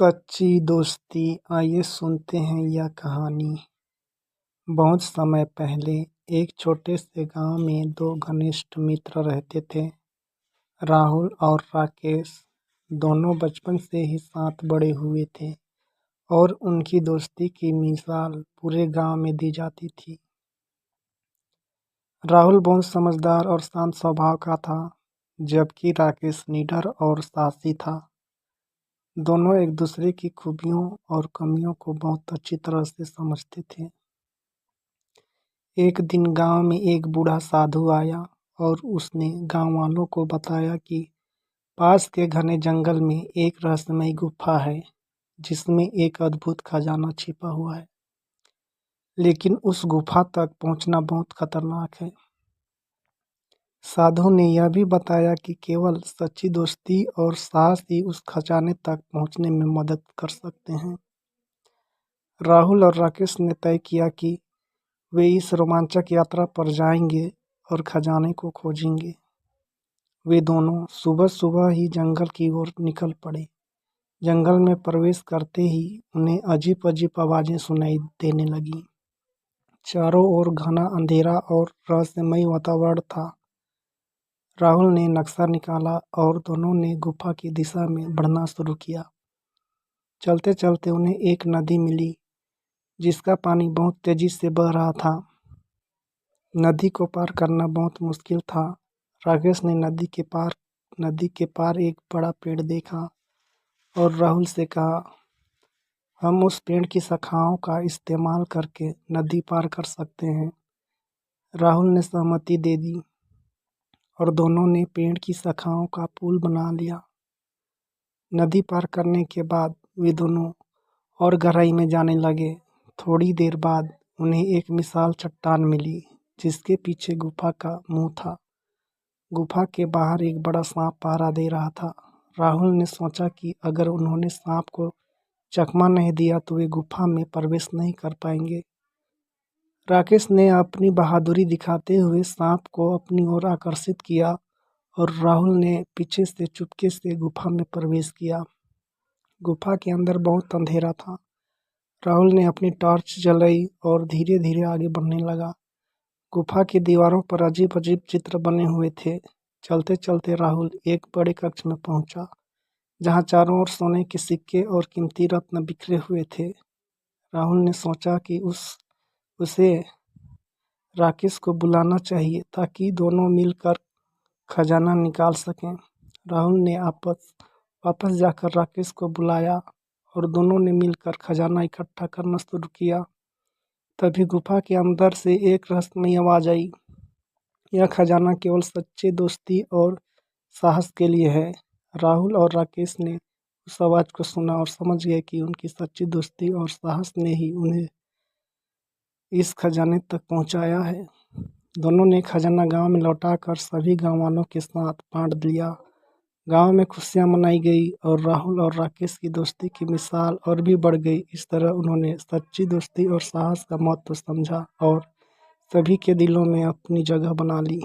सच्ची दोस्ती। आइए सुनते हैं यह कहानी। बहुत समय पहले एक छोटे से गांव में दो घनिष्ठ मित्र रहते थे। राहुल और राकेश दोनों बचपन से ही साथ बड़े हुए थे और उनकी दोस्ती की मिसाल पूरे गांव में दी जाती थी। राहुल बहुत समझदार और शांत स्वभाव का था, जबकि राकेश निडर और साहसी था। दोनों एक दूसरे की खूबियों और कमियों को बहुत अच्छी तरह से समझते थे। एक दिन गांव में एक बूढ़ा साधु आया और उसने गांव वालों को बताया कि पास के घने जंगल में एक रहस्यमयी गुफा है, जिसमें एक अद्भुत खजाना छिपा हुआ है। लेकिन उस गुफा तक पहुंचना बहुत खतरनाक है। साधु ने यह भी बताया कि केवल सच्ची दोस्ती और साहस ही उस खजाने तक पहुंचने में मदद कर सकते हैं। राहुल और राकेश ने तय किया कि वे इस रोमांचक यात्रा पर जाएंगे और खजाने को खोजेंगे। वे दोनों सुबह सुबह ही जंगल की ओर निकल पड़े। जंगल में प्रवेश करते ही उन्हें अजीब अजीब आवाजें सुनाई देने लगीं। चारों ओर घना अंधेरा और रहस्यमयी वातावरण था। राहुल ने नक्शा निकाला और दोनों ने गुफा की दिशा में बढ़ना शुरू किया। चलते चलते उन्हें एक नदी मिली, जिसका पानी बहुत तेजी से बह रहा था। नदी को पार करना बहुत मुश्किल था। राकेश ने नदी के पार एक बड़ा पेड़ देखा और राहुल से कहा, हम उस पेड़ की शाखाओं का इस्तेमाल करके नदी पार कर सकते हैं। राहुल ने सहमति दे दी और दोनों ने पेड़ की शाखाओं का पुल बना लिया। नदी पार करने के बाद वे दोनों और गहराई में जाने लगे। थोड़ी देर बाद उन्हें एक विशाल चट्टान मिली, जिसके पीछे गुफा का मुंह था। गुफा के बाहर एक बड़ा सांप पहरा दे रहा था। राहुल ने सोचा कि अगर उन्होंने सांप को चकमा नहीं दिया तो वे गुफा में प्रवेश नहीं कर पाएंगे। राकेश ने अपनी बहादुरी दिखाते हुए सांप को अपनी ओर आकर्षित किया और राहुल ने पीछे से चुपके से गुफा में प्रवेश किया। गुफा के अंदर बहुत अंधेरा था। राहुल ने अपनी टॉर्च जलाई और धीरे धीरे आगे बढ़ने लगा। गुफा की दीवारों पर अजीब अजीब चित्र बने हुए थे। चलते चलते राहुल एक बड़े कक्ष में पहुंचा, जहां चारों ओर सोने के सिक्के और कीमती रत्न बिखरे हुए थे। राहुल ने सोचा कि उसे राकेश को बुलाना चाहिए ताकि दोनों मिलकर खजाना निकाल सकें। राहुल ने वापस जाकर राकेश को बुलाया और दोनों ने मिलकर खजाना इकट्ठा करना शुरू किया। तभी गुफा के अंदर से एक रहस्यमयी आवाज आई, यह खजाना केवल सच्चे दोस्ती और साहस के लिए है। राहुल और राकेश ने उस आवाज को सुना और समझ गए कि उनकी सच्ची दोस्ती और साहस ने ही उन्हें इस खजाने तक पहुंचाया है। दोनों ने खजाना गांव में लौटाकर सभी गांव वालों के साथ बांट दिया। गांव में खुशियां मनाई गई और राहुल और राकेश की दोस्ती की मिसाल और भी बढ़ गई। इस तरह उन्होंने सच्ची दोस्ती और साहस का महत्व समझा और सभी के दिलों में अपनी जगह बना ली।